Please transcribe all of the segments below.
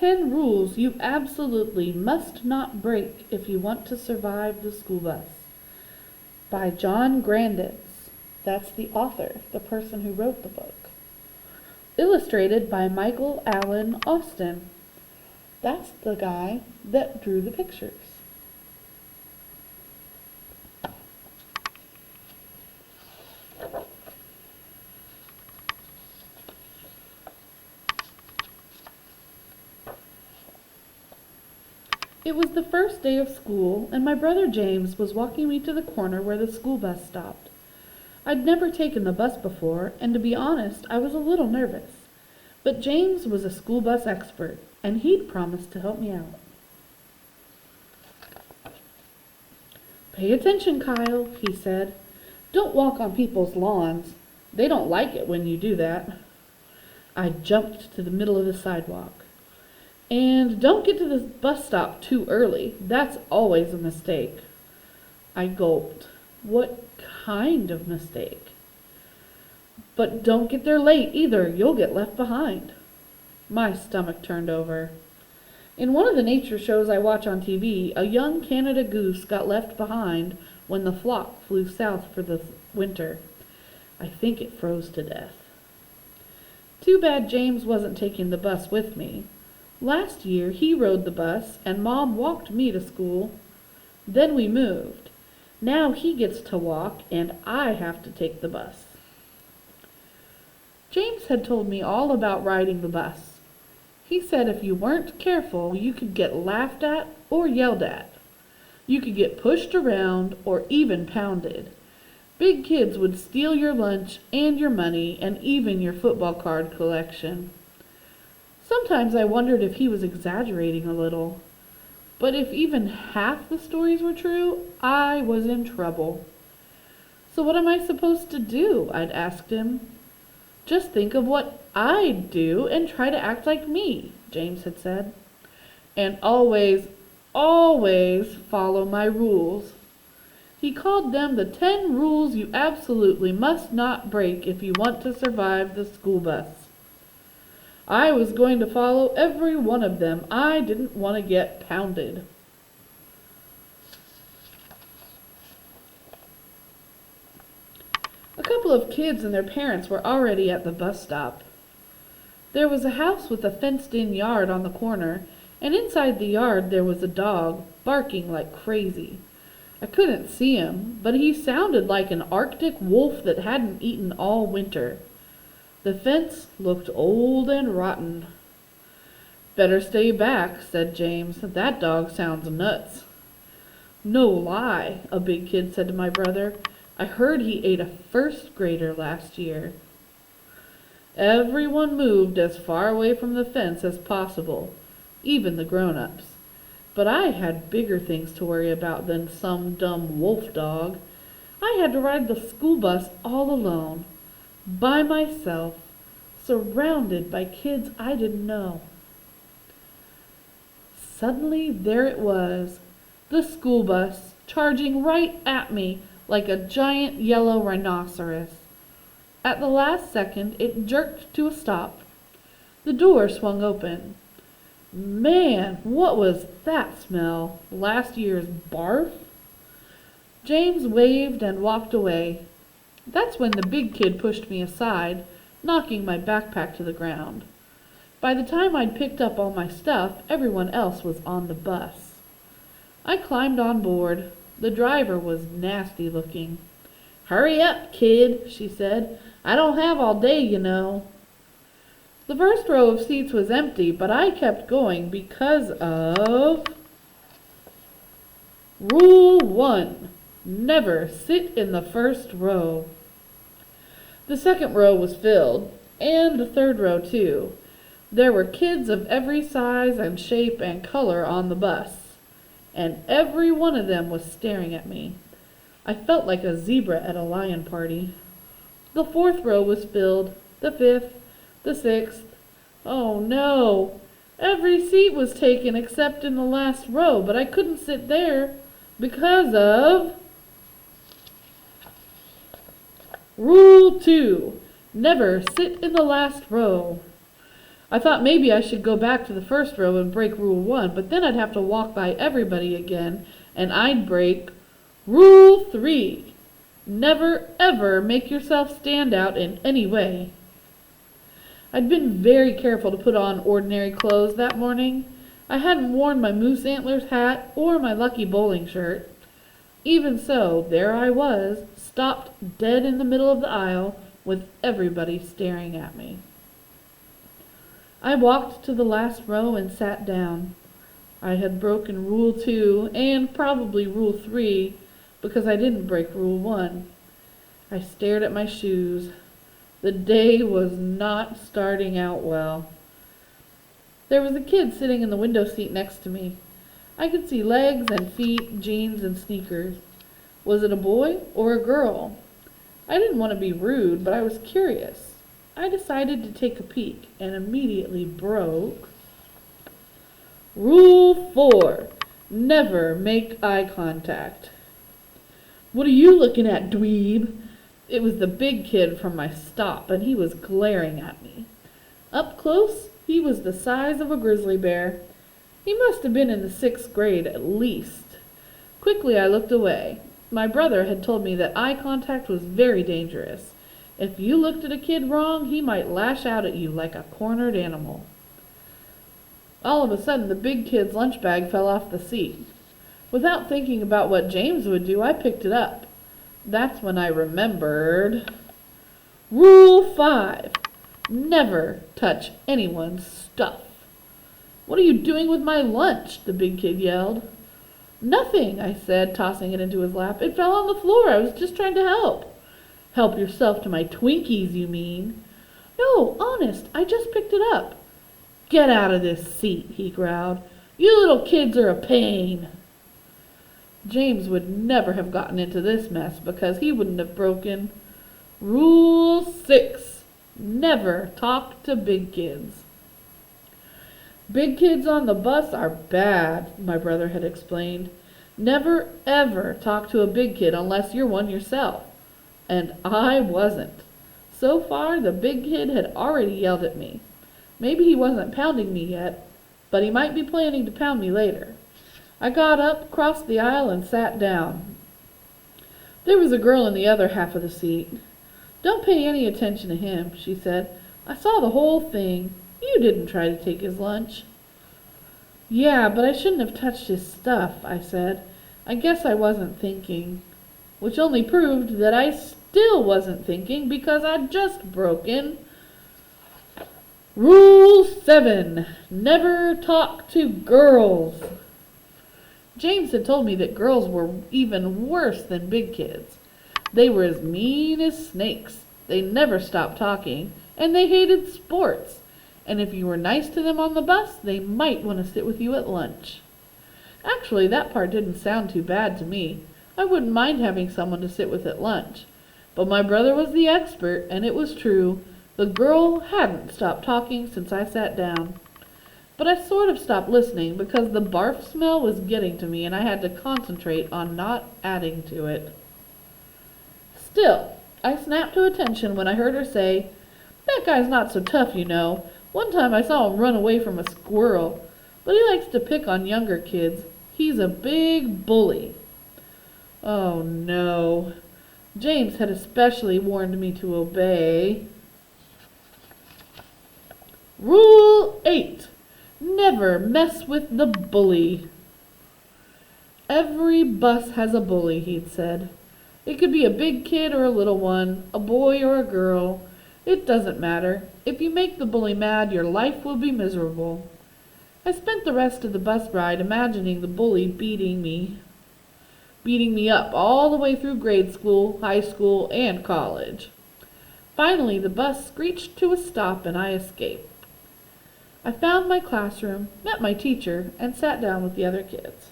10 Rules You Absolutely Must Not Break If You Want to Survive the School Bus by John Grandits. That's the author, the person who wrote the book. Illustrated by Michael Allen Austin. That's the guy that drew the pictures. It was the first day of school, and my brother James was walking me to the corner where the school bus stopped. I'd never taken the bus before, and to be honest, I was a little nervous. But James was a school bus expert, and he'd promised to help me out. "Pay attention, Kyle," he said. "Don't walk on people's lawns. They don't like it when you do that." I jumped to the middle of the sidewalk. "And don't get to the bus stop too early. That's always a mistake." I gulped. What kind of mistake? "But don't get there late either. You'll get left behind." My stomach turned over. In one of the nature shows I watch on TV, a young Canada goose got left behind when the flock flew south for the winter. I think it froze to death. Too bad James wasn't taking the bus with me. Last year he rode the bus and Mom walked me to school. Then we moved. Now he gets to walk and I have to take the bus. James had told me all about riding the bus. He said if you weren't careful, you could get laughed at or yelled at. You could get pushed around or even pounded. Big kids would steal your lunch and your money and even your football card collection. Sometimes I wondered if he was exaggerating a little. But if even half the stories were true, I was in trouble. "So what am I supposed to do?" I'd asked him. "Just think of what I'd do and try to act like me," James had said. "And always, always follow my rules." He called them the 10 rules you absolutely must not break if you want to survive the school bus. I was going to follow every one of them. I didn't want to get pounded. A couple of kids and their parents were already at the bus stop. There was a house with a fenced-in yard on the corner, and inside the yard there was a dog, barking like crazy. I couldn't see him, but he sounded like an Arctic wolf that hadn't eaten all winter. The fence looked old and rotten. "Better stay back," said James. "That dog sounds nuts." "No lie," a big kid said to my brother. "I heard he ate a first grader last year." Everyone moved as far away from the fence as possible, even the grown-ups. But I had bigger things to worry about than some dumb wolf dog. I had to ride the school bus all alone, by myself, surrounded by kids I didn't know. Suddenly there it was, the school bus, charging right at me like a giant yellow rhinoceros. At the last second, it jerked to a stop. The door swung open. Man, what was that smell? Last year's barf? James waved and walked away. That's when the big kid pushed me aside, knocking my backpack to the ground. By the time I'd picked up all my stuff, everyone else was on the bus. I climbed on board. The driver was nasty looking. "Hurry up, kid," she said. "I don't have all day, you know." The first row of seats was empty, but I kept going because of Rule 1. Never sit in the first row. The second row was filled, and the third row too. There were kids of every size and shape and color on the bus, and every one of them was staring at me. I felt like a zebra at a lion party. The fourth row was filled, the fifth, the sixth. Oh no! Every seat was taken except in the last row, but I couldn't sit there because of Rule 2. Never sit in the last row. I thought maybe I should go back to the first row and break Rule 1, but then I'd have to walk by everybody again, and I'd break Rule 3. Never ever make yourself stand out in any way. I'd been very careful to put on ordinary clothes that morning. I hadn't worn my moose antlers hat or my lucky bowling shirt. Even so, there I was, stopped dead in the middle of the aisle, with everybody staring at me. I walked to the last row and sat down. I had broken Rule 2 and probably Rule 3 because I didn't break Rule 1. I stared at my shoes. The day was not starting out well. There was a kid sitting in the window seat next to me. I could see legs and feet, jeans and sneakers. Was it a boy or a girl? I didn't want to be rude, but I was curious. I decided to take a peek and immediately broke Rule 4. Never make eye contact. What are you looking at, dweeb? It was the big kid from my stop, and he was glaring at me. Up close, he was the size of a grizzly bear. He must have been in the 6th grade at least. Quickly I looked away. My brother had told me that eye contact was very dangerous. If you looked at a kid wrong, he might lash out at you like a cornered animal. All of a sudden, the big kid's lunch bag fell off the seat. Without thinking about what James would do, I picked it up. That's when I remembered Rule 5. Never touch anyone's stuff. What are you doing with my lunch? The big kid yelled. Nothing, I said, tossing it into his lap. It fell on the floor. I was just trying to help. Help yourself to my Twinkies, you mean? No, honest, I just picked it up. Get out of this seat, he growled. You little kids are a pain. James would never have gotten into this mess because he wouldn't have broken Rule 6. Never talk to big kids. Big kids on the bus are bad, my brother had explained. Never ever talk to a big kid unless you're one yourself. And I wasn't. So far, the big kid had already yelled at me. Maybe he wasn't pounding me yet, but he might be planning to pound me later. I got up, crossed the aisle, and sat down. There was a girl in the other half of the seat. Don't pay any attention to him, she said. I saw the whole thing. You didn't try to take his lunch. Yeah, but I shouldn't have touched his stuff, I said. I guess I wasn't thinking. Which only proved that I still wasn't thinking because I'd just broken Rule 7. Never talk to girls. James had told me that girls were even worse than big kids. They were as mean as snakes. They never stopped talking, and they hated sports. And if you were nice to them on the bus, they might want to sit with you at lunch. Actually, that part didn't sound too bad to me. I wouldn't mind having someone to sit with at lunch. But my brother was the expert, and it was true. The girl hadn't stopped talking since I sat down. But I sort of stopped listening because the barf smell was getting to me and I had to concentrate on not adding to it. Still, I snapped to attention when I heard her say, That guy's not so tough, you know. One time I saw him run away from a squirrel, but he likes to pick on younger kids. He's a big bully. Oh no. James had especially warned me to obey. Rule 8. Never mess with the bully. Every bus has a bully, he'd said. It could be a big kid or a little one, a boy or a girl. It doesn't matter. If you make the bully mad, your life will be miserable. I spent the rest of the bus ride imagining the bully beating me up all the way through grade school, high school, and college. Finally, the bus screeched to a stop and I escaped. I found my classroom, met my teacher, and sat down with the other kids.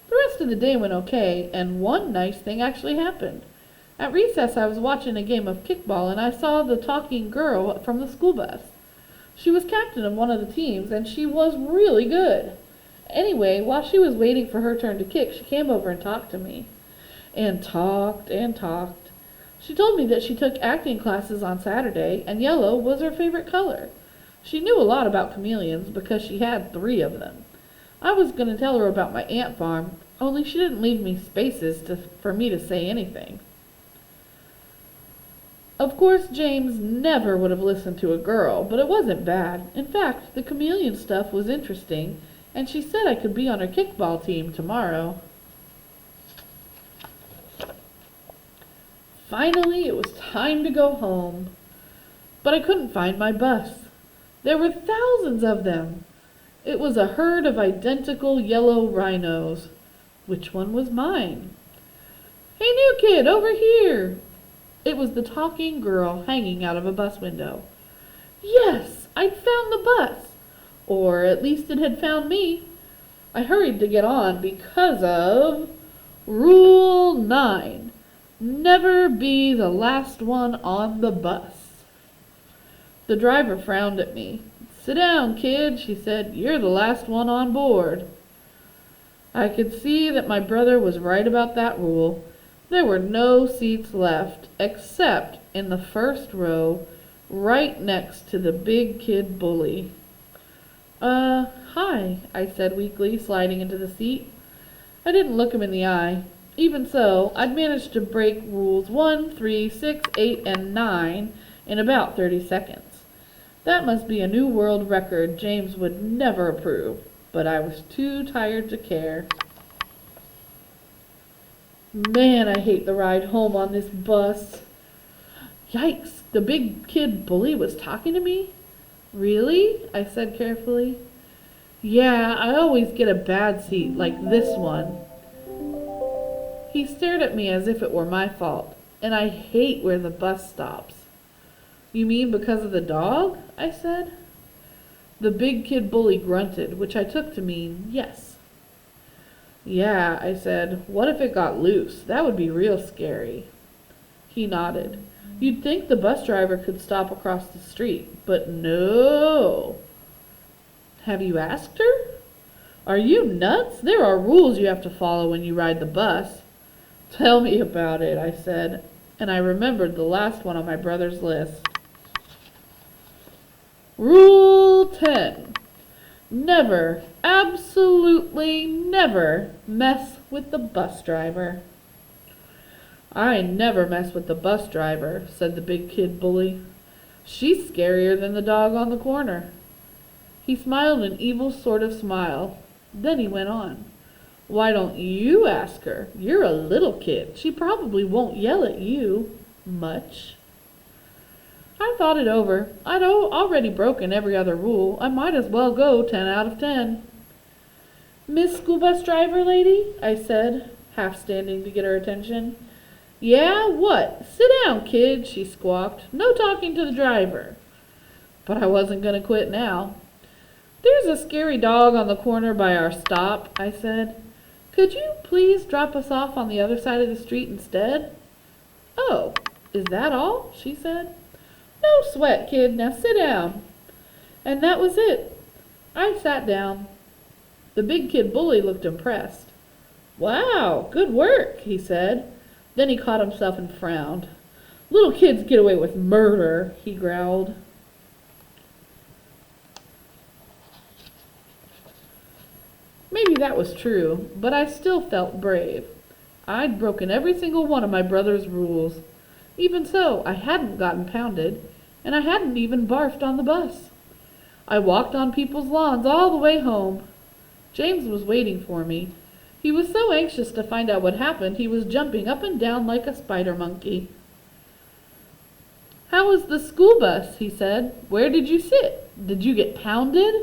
The rest of the day went okay, and one nice thing actually happened. At recess, I was watching a game of kickball, and I saw the talking girl from the school bus. She was captain of one of the teams, and she was really good. Anyway, while she was waiting for her turn to kick, she came over and talked to me. And talked and talked. She told me that she took acting classes on Saturday, and yellow was her favorite color. She knew a lot about chameleons because she had 3 of them. I was going to tell her about my ant farm, only she didn't leave me spaces for me to say anything. Of course, James never would have listened to a girl, but it wasn't bad. In fact, the chameleon stuff was interesting, and she said I could be on her kickball team tomorrow. Finally, it was time to go home. But I couldn't find my bus. There were thousands of them. It was a herd of identical yellow rhinos. Which one was mine? "Hey, new kid, over here!" It was the talking girl hanging out of a bus window. Yes, I'd found the bus. Or at least it had found me. I hurried to get on because of Rule 9. Never be the last one on the bus. The driver frowned at me. "Sit down, kid," she said. "You're the last one on board." I could see that my brother was right about that rule. There were no seats left, except in the first row, right next to the big kid bully. Hi," I said weakly, sliding into the seat. I didn't look him in the eye. Even so, I'd managed to break rules 1, 3, 6, 8, and 9 in about 30 seconds. That must be a new world record James would never approve, but I was too tired to care. Man, I hate the ride home on this bus. Yikes, the big kid bully was talking to me? Really? I said carefully. Yeah, I always get a bad seat like this one. He stared at me as if it were my fault, and I hate where the bus stops. You mean because of the dog? I said. The big kid bully grunted, which I took to mean yes. Yeah, I said, what if it got loose? That would be real scary. He nodded. You'd think the bus driver could stop across the street, but no. Have you asked her? Are you nuts? There are rules you have to follow when you ride the bus. Tell me about it, I said, and I remembered the last one on my brother's list. Rule 10. Never, absolutely never mess with the bus driver. I never mess with the bus driver, said the big kid bully. She's scarier than the dog on the corner. He smiled an evil sort of smile. Then he went on. Why don't you ask her? You're a little kid. She probably won't yell at you much. I thought it over. I'd already broken every other rule. I might as well go 10 out of 10. Miss School Bus Driver Lady, I said, half standing to get her attention. Yeah, what? Sit down, kid, she squawked. No talking to the driver. But I wasn't going to quit now. There's a scary dog on the corner by our stop, I said. Could you please drop us off on the other side of the street instead? Oh, is that all? She said. No sweat, kid. Now sit down. And that was it. I sat down. The big kid bully looked impressed. Wow, good work, he said. Then he caught himself and frowned. Little kids get away with murder, he growled. Maybe that was true, but I still felt brave. I'd broken every single one of my brother's rules. Even so, I hadn't gotten pounded, and I hadn't even barfed on the bus. I walked on people's lawns all the way home. James was waiting for me. He was so anxious to find out what happened, he was jumping up and down like a spider monkey. How was the school bus? He said. Where did you sit? Did you get pounded?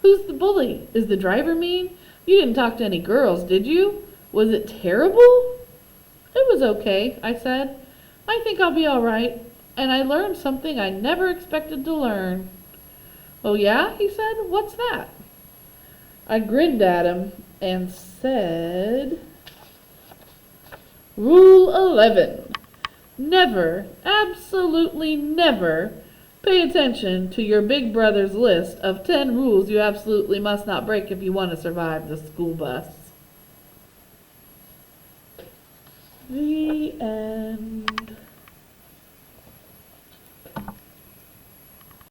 Who's the bully? Is the driver mean? You didn't talk to any girls, did you? Was it terrible? It was okay, I said. I think I'll be all right. And I learned something I never expected to learn. Oh yeah? He said. What's that? I grinned at him and said, Rule 11. Never, absolutely never, pay attention to your big brother's list of 10 rules you absolutely must not break if you want to survive the school bus. The end.